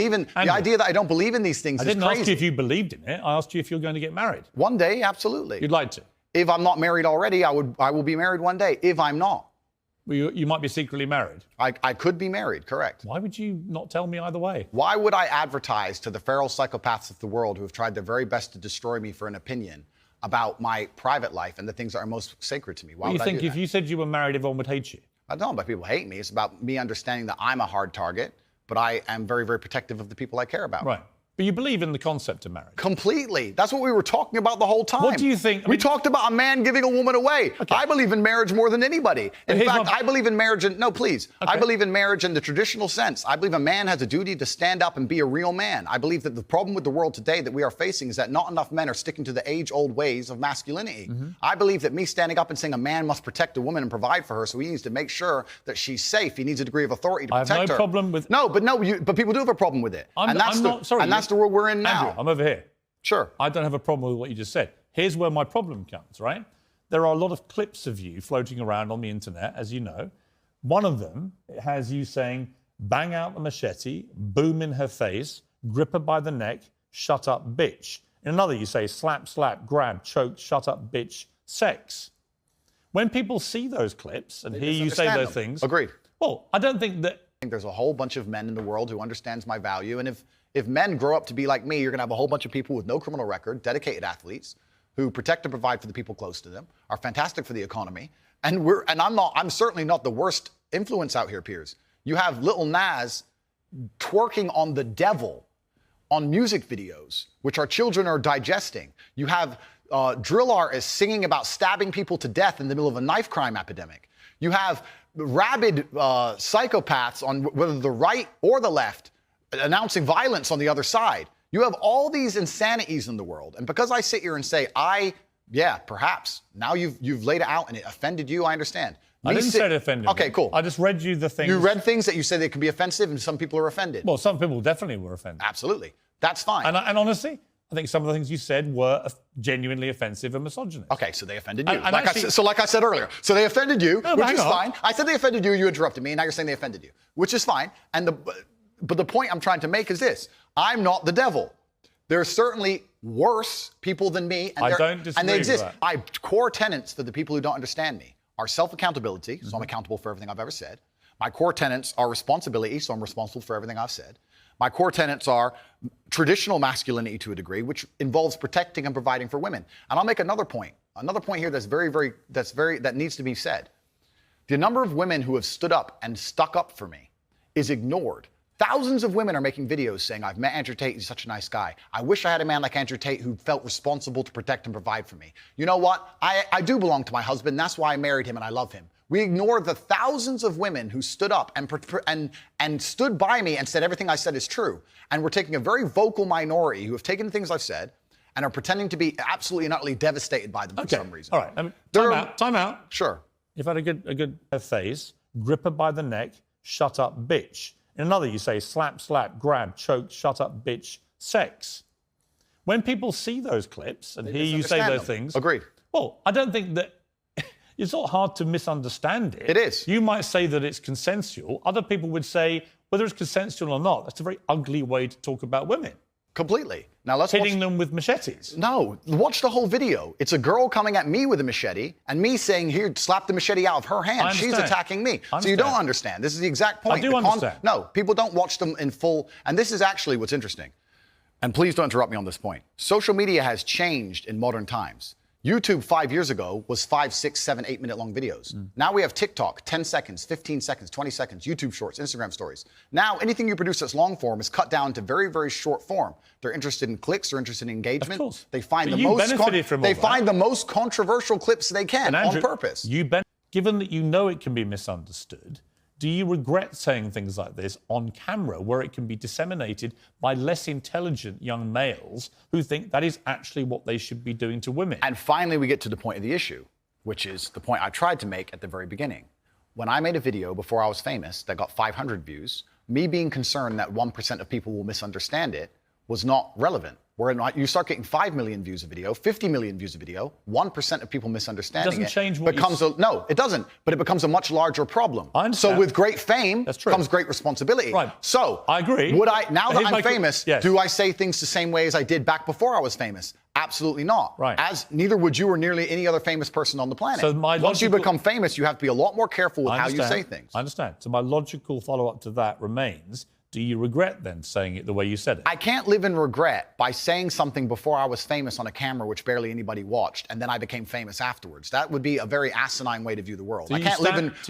believe in the idea that I don't believe in these things is crazy. I didn't ask you if you believed in it. I asked you if you're going to get married. One day, absolutely. You'd like to? If I'm not married already, I will be married one day. If I'm not. Well, you might be secretly married. I could be married, correct. Why would you not tell me either way? Why would I advertise to the feral psychopaths of the world who have tried their very best to destroy me for an opinion about my private life and the things that are most sacred to me? Why would I do that? You think if you said you were married, everyone would hate you? I don't know about people hate me. It's about me understanding that I'm a hard target, but I am very, very protective of the people I care about. Right. But you believe in the concept of marriage? Completely. That's what we were talking about the whole time. What do you think? We talked about a man giving a woman away. Okay. I believe in marriage more than anybody. In fact, I believe in marriage no, please. Okay. I believe in marriage in the traditional sense. I believe a man has a duty to stand up and be a real man. I believe that the problem with the world today that we are facing is that not enough men are sticking to the age-old ways of masculinity. Mm-hmm. I believe that me standing up and saying a man must protect a woman and provide for her, so he needs to make sure that she's safe. He needs a degree of authority to protect her. I have no problem with... But people do have a problem with it. That's the world we're in now. I'm over here. Sure. I don't have a problem with what you just said. Here's where my problem comes, right? There are a lot of clips of you floating around on the internet, as you know. One of them has you saying, bang out the machete, boom in her face, grip her by the neck, shut up, bitch. In another, you say, slap, slap, grab, choke, shut up, bitch, sex. When people see those clips and hear you say those things... Agreed. Well, I don't think that... I think there's a whole bunch of men in the world who understands my value, and if men grow up to be like me, you're going to have a whole bunch of people with no criminal record, dedicated athletes, who protect and provide for the people close to them, are fantastic for the economy. And I'm certainly not the worst influence out here, Piers. You have Lil Nas twerking on the devil on music videos, which our children are digesting. You have drill artists singing about stabbing people to death in the middle of a knife crime epidemic. You have rabid psychopaths on whether the right or the left announcing violence on the other side. You have all these insanities in the world. And because I sit here and say, perhaps. Now you've laid it out and it offended you, I understand. I didn't say it offended me. Okay, cool. I just read you the things. You read things that you said they could be offensive and some people are offended. Well, some people definitely were offended. Absolutely. That's fine. And honestly, I think some of the things you said were genuinely offensive and misogynist. Okay, so they offended you. Like I said earlier. So they offended you, which is fine. I said they offended you, you interrupted me, and now you're saying they offended you, which is fine. But the point I'm trying to make is this. I'm not the devil. There are certainly worse people than me. And I don't disagree and they exist. With that. My core tenets for the people who don't understand me are self-accountability, so I'm accountable for everything I've ever said. My core tenets are responsibility, so I'm responsible for everything I've said. My core tenets are traditional masculinity to a degree, which involves protecting and providing for women. And I'll make another point here that needs to be said. The number of women who have stood up and stuck up for me is ignored. Thousands of women are making videos saying, I've met Andrew Tate, he's such a nice guy. I wish I had a man like Andrew Tate who felt responsible to protect and provide for me. You know what? I do belong to my husband, that's why I married him and I love him. We ignore the thousands of women who stood up and stood by me and said everything I said is true. And we're taking a very vocal minority who have taken the things I've said and are pretending to be absolutely and utterly devastated by them for some reason. All right, time out. Sure. You've had a good phase, grip her by the neck, shut up, bitch. In another, you say slap, slap, grab, choke, shut up, bitch, sex. When people see those clips and hear you say those things... Agreed. Well, I don't think that... It's not hard to misunderstand it. It is. You might say that it's consensual. Other people would say, whether it's consensual or not, that's a very ugly way to talk about women. Completely. Now let's hitting them with machetes. No, watch the whole video. It's a girl coming at me with a machete and me saying, here, slap the machete out of her hand. She's attacking me. So you don't understand. This is the exact point. I do understand. No, people don't watch them in full. And this is actually what's interesting. And please don't interrupt me on this point. Social media has changed in modern times. YouTube 5 years ago was 5, 6, 7, 8 minute long videos. Now we have TikTok, 10 seconds, 15 seconds, 20 seconds, YouTube shorts, Instagram stories. Now anything you produce that's long form is cut down to very, very short form. They're interested in clicks, they're interested in engagement. Of course. They find the most controversial clips they can on purpose. Given that you know it can be misunderstood, do you regret saying things like this on camera where it can be disseminated by less intelligent young males who think that is actually what they should be doing to women? And finally, we get to the point of the issue, which is the point I tried to make at the very beginning. When I made a video before I was famous that got 500 views, me being concerned that 1% of people will misunderstand it was not relevant. Where you start getting 5 million views a video, 50 million views a video, 1% of people misunderstanding It doesn't change what no, it doesn't. But it becomes a much larger problem. I understand. So with great fame comes great responsibility. Right. So I agree. Now that I'm famous, yes. do I say things the same way as I did back before I was famous? Absolutely not. Right. As neither would you or nearly any other famous person on the planet. So once you become famous, you have to be a lot more careful with how you say things. I understand. So my logical follow-up to that remains, do you regret then saying it the way you said it? I can't live in regret by saying something before I was famous on a camera which barely anybody watched, and then I became famous afterwards. That would be a very asinine way to view the world. So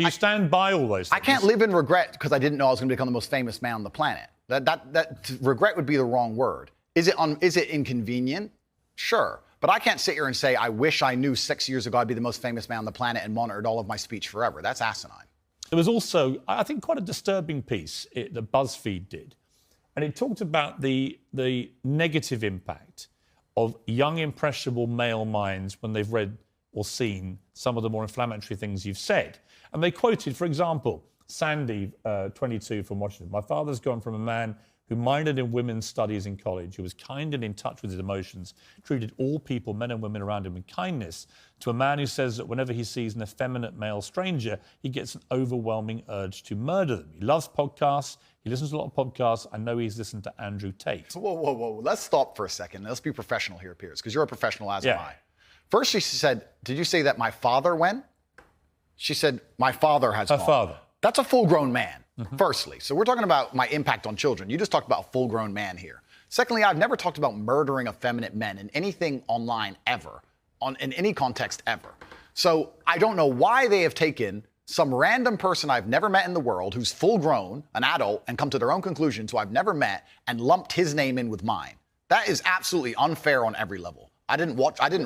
you stand by all those things? I can't live in regret because I didn't know I was going to become the most famous man on the planet. That regret would be the wrong word. Is it inconvenient? Sure. But I can't sit here and say, I wish I knew 6 years ago I'd be the most famous man on the planet and monitored all of my speech forever. That's asinine. There was also, I think, quite a disturbing piece that BuzzFeed did. And it talked about the negative impact of young, impressionable male minds when they've read or seen some of the more inflammatory things you've said. And they quoted, for example, Sandy, 22, from Washington. My father's gone from a man who minored in women's studies in college, who was kind and in touch with his emotions, treated all people, men and women around him, with kindness, to a man who says that whenever he sees an effeminate male stranger, he gets an overwhelming urge to murder them. He loves podcasts. He listens to a lot of podcasts. I know he's listened to Andrew Tate. Whoa. Let's stop for a second. Let's be professional here, Piers, because you're a professional, as am I. First, she said, did you say that my father went? She said, my father has gone. Her father. That's a full-grown man, firstly. So we're talking about my impact on children. You just talked about a full-grown man here. Secondly, I've never talked about murdering effeminate men in anything online ever, in any context ever. So I don't know why they have taken some random person I've never met in the world who's full-grown, an adult, and come to their own conclusions who I've never met and lumped his name in with mine. That is absolutely unfair on every level. I didn't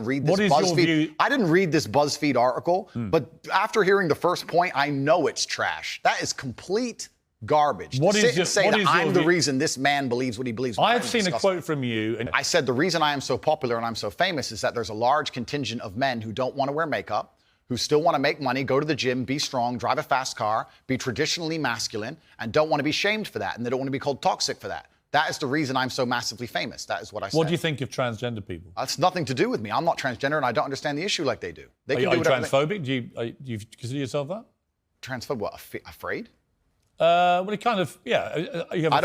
read this BuzzFeed. I didn't read this BuzzFeed article, but after hearing the first point, I know it's trash. That is complete garbage. I'm the reason this man believes what he believes. I've seen a quote from you. And I said the reason I am so popular and I'm so famous is that there's a large contingent of men who don't want to wear makeup, who still want to make money, go to the gym, be strong, drive a fast car, be traditionally masculine, and don't want to be shamed for that, and they don't want to be called toxic for that. That is the reason I'm so massively famous. That is what I said. What do you think of transgender people? That's nothing to do with me. I'm not transgender, and I don't understand the issue like they do. They are you transphobic? Do you consider yourself that? Transphobic? What? Afraid? Well, it kind of, yeah. You have I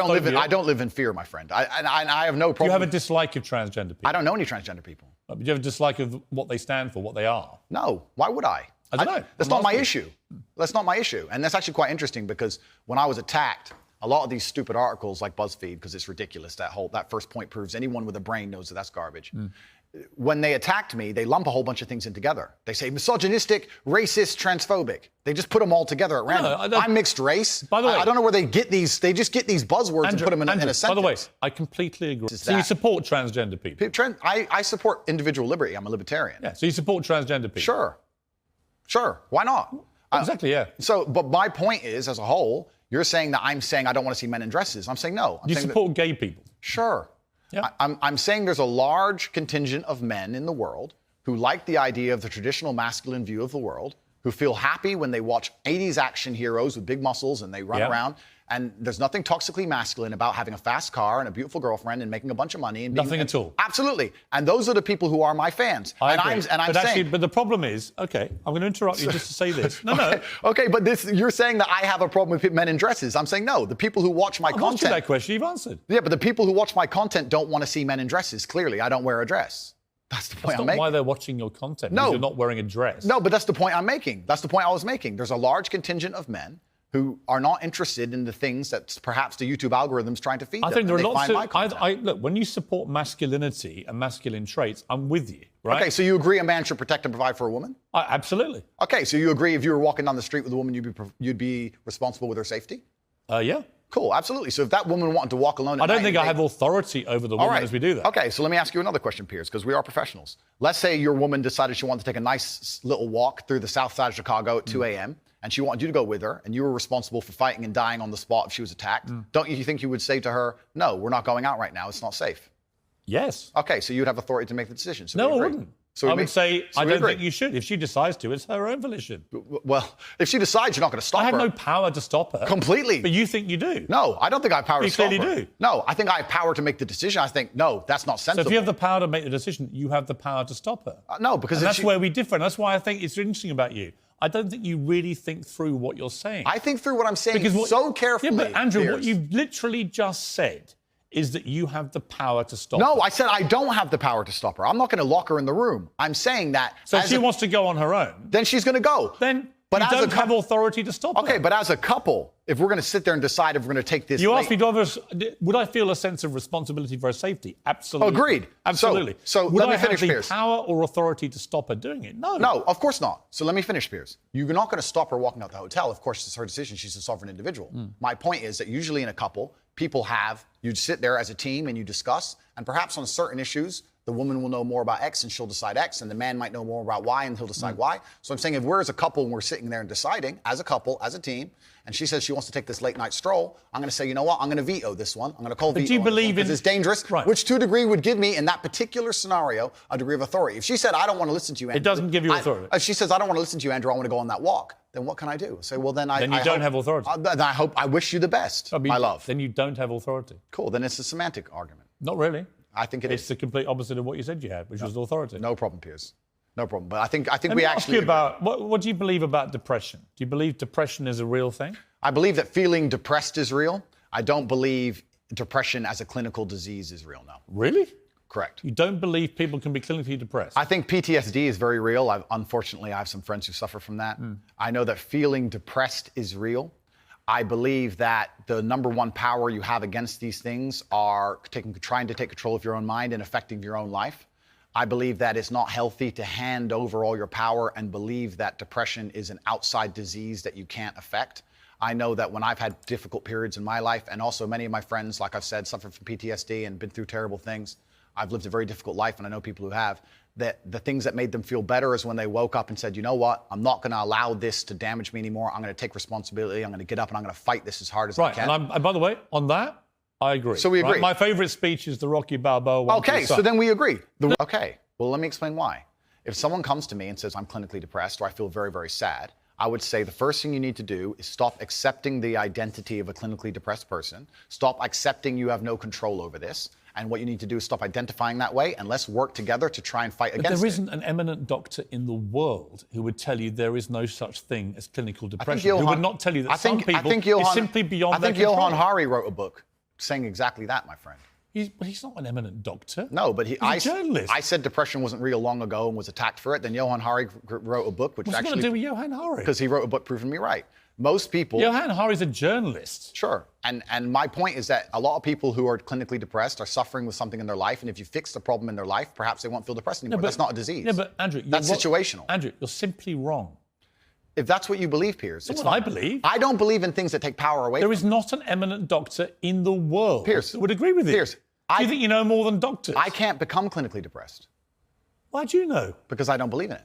don't live in fear, my friend. I have no problem. Do you have a dislike of transgender people? I don't know any transgender people. Do you have a dislike of what they stand for, what they are? No. Why would I? I don't know. That's not my issue. That's not my issue. And that's actually quite interesting because when I was attacked, a lot of these stupid articles like BuzzFeed, because it's ridiculous, that first point proves anyone with a brain knows that that's garbage. When they attacked me, they lump a whole bunch of things in together. They say misogynistic, racist, transphobic. They just put them all together at random. I'm mixed race. By the way, I don't know where they get these. They just get these buzzwords and put them in a sentence. By the way, I completely agree. So you support transgender people? I support individual liberty. I'm a libertarian. Yeah. So you support transgender people? Sure. Why not? Exactly, yeah. So, but my point is, as a whole, you're saying that I'm saying I don't want to see men in dresses. I'm saying no. Do you support gay people? Sure. Yeah. I'm saying there's a large contingent of men in the world who like the idea of the traditional masculine view of the world, who feel happy when they watch 80s action heroes with big muscles and they run around. And there's nothing toxically masculine about having a fast car and a beautiful girlfriend and making a bunch of money. And nothing at all. Absolutely. And those are the people who are my fans. But the problem is, okay, I'm going to interrupt you just to say this. No. Okay, but you're saying that I have a problem with men in dresses. I'm saying no. The people who watch my content. I've asked you that question. You've answered. Yeah, but the people who watch my content don't want to see men in dresses. Clearly, I don't wear a dress. That's the point I'm making. That's not why they're watching your content. No. You're not wearing a dress. No, but that's the point I'm making. That's the point I was making. There's a large contingent of men who are not interested in the things that perhaps the YouTube algorithm's trying to feed them. I think there are lots of... Look, when you support masculinity and masculine traits, I'm with you, right? Okay, so you agree a man should protect and provide for a woman? Absolutely. Okay, so you agree if you were walking down the street with a woman, you'd be responsible with her safety? Yeah. Cool, absolutely. So if that woman wanted to walk alone I don't think I have authority over the woman as we do that. Okay, so let me ask you another question, Piers, because we are professionals. Let's say your woman decided she wanted to take a nice little walk through the south side of Chicago at 2 a.m., and she wanted you to go with her, and you were responsible for fighting and dying on the spot if she was attacked. Don't you think you would say to her, no, we're not going out right now, it's not safe? Yes. Okay, so you'd have authority to make the decision. So no, I wouldn't. So I would say I we don't agree. think you should. If she decides to, it's her own volition. Well, if she decides, you're not going to stop I have her. no power to stop her. Completely. But you think you do. No, I don't think I have power to stop her. You clearly do. No, I think I have power to make the decision. I think, no, that's not So sensible. if you have the power to make the decision, you have the power to stop her. No, because And if that's she- where we differ. And that's why I think it's interesting about you. I don't think you really think through what you're saying. I think through what I'm saying so carefully. Yeah, but Andrew, what Piers. you've literally just said is that you have the power to stop No, her. I said I don't have the power to stop her. I'm not going to lock her in the room. I'm saying that. So if she wants to go on her own, then she's going to go. then But you as a don't have couple- authority to stop her. Okay, but as a couple, if we're going to sit there and decide if we're going to take this. You asked me, would I feel a sense of responsibility for her safety? Absolutely. Agreed. Absolutely. So would let me I finish, have the Piers. power or authority to stop her doing it? No. No, of course not. So let me finish, Piers. You're not going to stop her walking out the hotel. Of course, it's her decision. She's a sovereign individual. My point is that usually in a couple, you sit there as a team and you discuss, and perhaps on certain issues, the woman will know more about X and she'll decide X, and the man might know more about Y and he'll decide Y. So I'm saying if we're as a couple and we're sitting there and deciding, as a couple, as a team, and she says she wants to take this late night stroll, I'm going to say, you know what, I'm going to veto this one. I'm going to call veto do you on this one believe because in- it's dangerous, Right. which to a degree would give me, in that particular scenario, a degree of authority. If she said, I don't want to listen to you, Andrew. It doesn't give you authority. If she says, I don't want to listen to you, Andrew, I want to go on that walk, then what can I do? Say, well, then I Then you I don't hope- have authority. Then I wish you the best, I mean, my love. Then you don't have authority. Cool, then it's a semantic argument. Not really. I think it It's is. the complete opposite of what you said you had, which was authority. No problem, Piers. No problem. But I think Let we me ask actually you agree. about what do you believe about depression? Do you believe depression is a real thing? I believe that feeling depressed is real. I don't believe depression as a clinical disease is real, no. Really? Correct. You don't believe people can be clinically depressed? I think PTSD is very real. Unfortunately, I have some friends who suffer from that. I know that feeling depressed is real. I believe that the number one power you have against these things are trying to take control of your own mind and affecting your own life. I believe that it's not healthy to hand over all your power and believe that depression is an outside disease that you can't affect. I know that when I've had difficult periods in my life, and also many of my friends, like I've said, suffer from PTSD and been through terrible things. I've lived a very difficult life, and I know people who have, that the things that made them feel better is when they woke up and said, you know what, I'm not going to allow this to damage me anymore. I'm going to take responsibility. I'm going to get up and I'm going to fight this as hard as I Right, can. and by the way, on that, I agree. So we agree. Right? My favourite speech is the Rocky Balboa one. to Okay, the so sun. then we agree. Okay, well, let me explain why. If someone comes to me and says, I'm clinically depressed or I feel very, very sad, I would say the first thing you need to do is stop accepting the identity of a clinically depressed person. Stop accepting you have no control over this. And what you need to do is stop identifying that way, and let's work together to try and fight But against there it. isn't an eminent doctor in the world who would tell you there is no such thing as clinical I think depression. Who would not tell you that some people it's simply beyond I think their control. Johann Hari wrote a book saying exactly that, my friend. He's not an eminent doctor. No, but He's a journalist. I said depression wasn't real long ago and was attacked for it. Then Johann Hari wrote a book, which What's it got to actually, do with Johann Hari? because he wrote a book proving me right. Most people, Johann Hari's a journalist. sure. And my point is that a lot of people who are clinically depressed are suffering with something in their life, and if you fix the problem in their life, perhaps they won't feel depressed anymore. That's not a disease. Yeah, but Andrew, That's situational. Andrew, you're simply wrong. If that's what you believe, Piers, That's it's what I fine. believe. I don't believe in things that take power away. There is not an eminent doctor in the world Piers, that would agree with you. Piers, Do you think you know more than doctors? I can't become clinically depressed Why do you know? because I don't believe in it.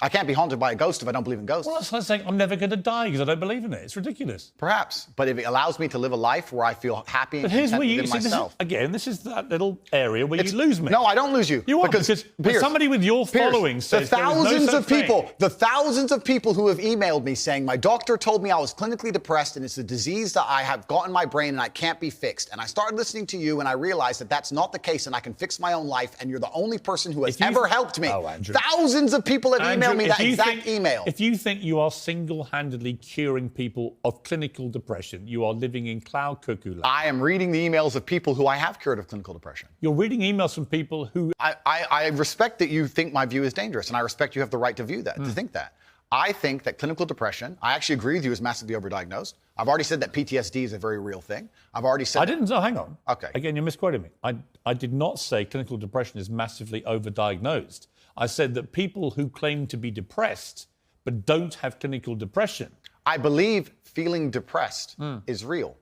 I can't be haunted by a ghost if I don't believe in ghosts. Well, that's like saying I'm never going to die because I don't believe in it. It's ridiculous. Perhaps, but if it allows me to live a life where I feel happy and But here's content where you within see, this is, myself. again, this is that little area where you lose me. No, I don't lose you. You are, because Piers, somebody with your Piers, following says the there is no thousands such of people, thing. the thousands of people who have emailed me saying my doctor told me I was clinically depressed and it's a disease that I have got in my brain and I can't be fixed. And I started listening to you and I realized that that's not the case and I can fix my own life and you're the only person who has If you- ever helped me. Oh, Andrew. Thousands of people have Andrew, emailed me if that you exact email. If you think you are single-handedly curing people of clinical depression, you are living in cloud cuckoo land. I am reading the emails of people who I have cured of clinical depression. You're reading emails from people who... I respect that you think my view is dangerous, and I respect you have the right to view that, to think that. I think that clinical depression, I actually agree with you, is massively overdiagnosed. I've already said that PTSD is a very real thing. I've already said... I didn't... No, hang on. Okay. Again, you're misquoting me. I did not say clinical depression is massively overdiagnosed. I said that people who claim to be depressed but don't have clinical depression... I believe feeling depressed is real.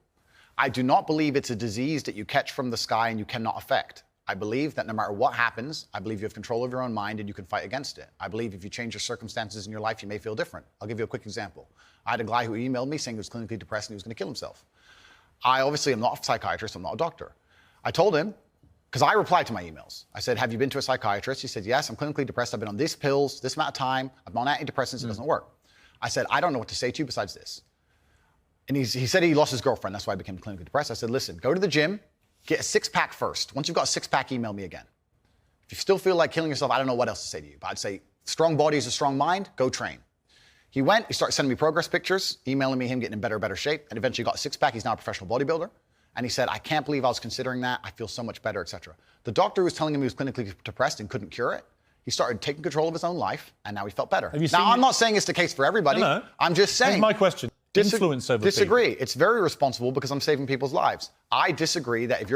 I do not believe it's a disease that you catch from the sky and you cannot affect. I believe that no matter what happens, I believe you have control of your own mind and you can fight against it. I believe if you change your circumstances in your life, you may feel different. I'll give you a quick example. I had a guy who emailed me saying he was clinically depressed and he was going to kill himself. I obviously am not a psychiatrist, I'm not a doctor. I told him, because I replied to my emails. I said, have you been to a psychiatrist? He said, yes, I'm clinically depressed. I've been on these pills, this amount of time. I'm on antidepressants. It doesn't work. I said, I don't know what to say to you besides this. And he said he lost his girlfriend. That's why I became clinically depressed. I said, listen, go to the gym, get a 6-pack first. Once you've got a 6-pack, email me again. If you still feel like killing yourself, I don't know what else to say to you. But I'd say, strong body is a strong mind, go train. He went, he started sending me progress pictures, emailing me him getting in better shape, and eventually got a 6-pack. He's now a professional bodybuilder. And he said, I can't believe I was considering that. I feel so much better, etc. The doctor who was telling him he was clinically depressed and couldn't cure it, he started taking control of his own life, and now he felt better. Now, I'm not saying it's the case for everybody. No. I'm just saying. Here's my question. Influence over disagree. people. It's very responsible because I'm saving people's lives. I disagree that if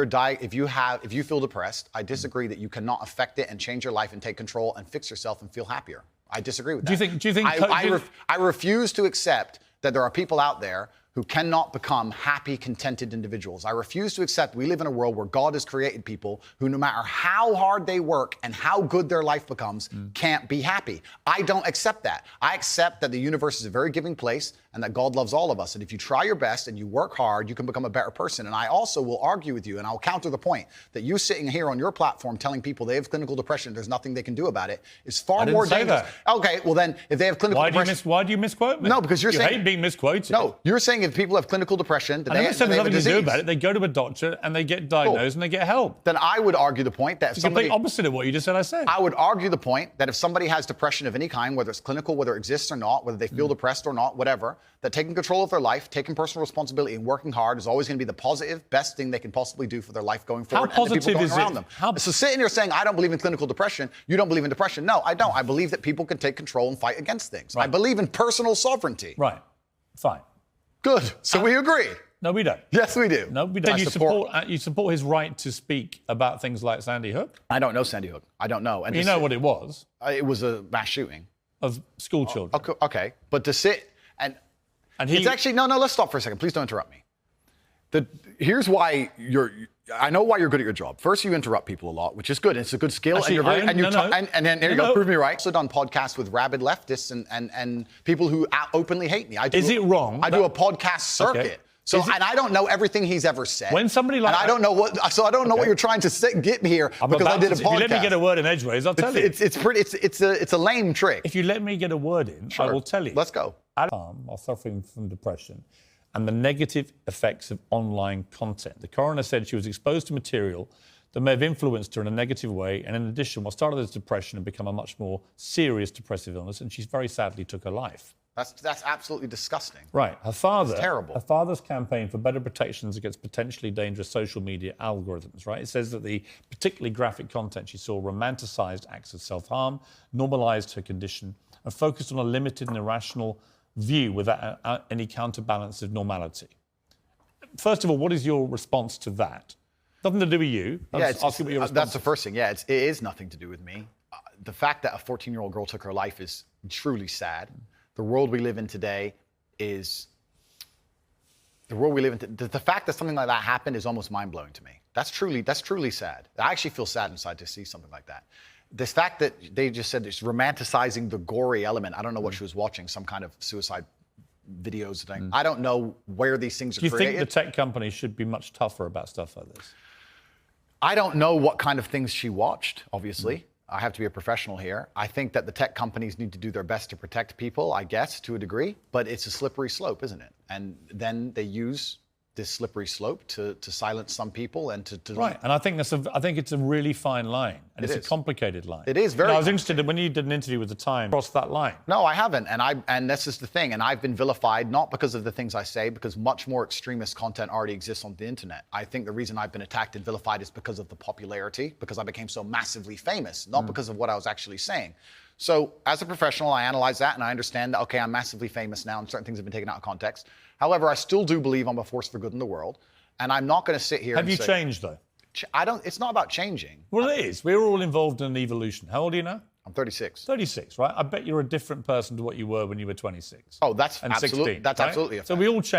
you feel depressed, I disagree that you cannot affect it and change your life and take control and fix yourself and feel happier. I disagree with that. Do you think I refuse to accept that there are people out there who cannot become happy, contented individuals. I refuse to accept we live in a world where God has created people who, no matter how hard they work and how good their life becomes, can't be happy. I don't accept that. I accept that the universe is a very giving place and that God loves all of us. And if you try your best and you work hard, you can become a better person. And I also will argue with you, and I'll counter the point, that you sitting here on your platform telling people they have clinical depression, there's nothing they can do about it, is far more dangerous. Okay, well then, if they have clinical depression... Why do you misquote me? No, because you're saying... You hate being misquoted. No, you're saying if people have clinical depression, that they have nothing to do about it. They go to a doctor and they get diagnosed and they get help. Then I would argue the point that if it's the complete opposite of what you just said I said. I would argue the point that if somebody has depression of any kind, whether it's clinical, whether it exists or not, whether they feel depressed or not, whatever, that taking control of their life, taking personal responsibility and working hard is always going to be the positive, best thing they can possibly do for their life going forward. How positive and the people is going around it? them. So sitting here saying, I don't believe in clinical depression, you don't believe in depression. No, I don't. I believe that people can take control and fight against things. Right. I believe in personal sovereignty. Right. Fine. Good. So we agree. No, we don't. Yes, we do. No, we don't. You support his right to speak about things like Sandy Hook? I don't know Sandy Hook. I don't know. And you know what it was? It was a mass shooting. Of school children. Okay. But to sit and it's actually, no, let's stop for a second. Please don't interrupt me. Here's why I know why you're good at your job. First, you interrupt people a lot, which is good. It's a good skill. Actually, and then there you go, prove me right. I've also done podcasts with rabid leftists and people who openly hate me. Is it wrong? I do a podcast circuit. Okay. So, and I don't know everything he's ever said. When somebody like... And I don't know what you're trying to get me here because I did a podcast. If you let me get a word in edgeways, I'll tell you. It's a lame trick. If you let me get a word in, I will tell you. Let's go. Are suffering from depression and the negative effects of online content. The coroner said she was exposed to material that may have influenced her in a negative way, and in addition, what started as depression had become a much more serious depressive illness, and she very sadly took her life. That's absolutely disgusting. Right. Her father... It's terrible. Her father's campaign for better protections against potentially dangerous social media algorithms, right? It says that the particularly graphic content she saw romanticized acts of self-harm, normalized her condition, and focused on a limited and irrational view without any counterbalance of normality. First of all, what is your response to that? Nothing to do with you. That's the first thing. Yeah, it is nothing to do with me. The fact that a 14-year-old girl took her life is truly sad. The world we live in today is... The fact that something like that happened is almost mind-blowing to me. That's truly sad. I actually feel sad inside to see something like that. This fact that they just said it's romanticizing the gory element. I don't know what she was watching, some kind of suicide videos thing. I don't know where these things are created. Do you think the tech companies should be much tougher about stuff like this? I don't know what kind of things she watched, obviously. I have to be a professional here. I think that the tech companies need to do their best to protect people, I guess, to a degree, but it's a slippery slope, isn't it? And then they use this slippery slope to silence some people and to right. And I think it's a really fine line, and it's a complicated line. It is very. I was interested when you did an interview with the Times. Crossed that line. No, I haven't, and this is the thing. And I've been vilified not because of the things I say, because much more extremist content already exists on the internet. I think the reason I've been attacked and vilified is because of the popularity, because I became so massively famous, not because of what I was actually saying. So as a professional, I analyze that and I understand that, okay, I'm massively famous now and certain things have been taken out of context. However, I still do believe I'm a force for good in the world. And I'm not going to sit here and say... Have you changed, though? It's not about changing. Well, it is. We're all involved in an evolution. How old are you now? I'm 36. 36, right? I bet you're a different person to what you were when you were 26. Oh, that's absolutely. 16, That's right? absolutely a fact. So we all change.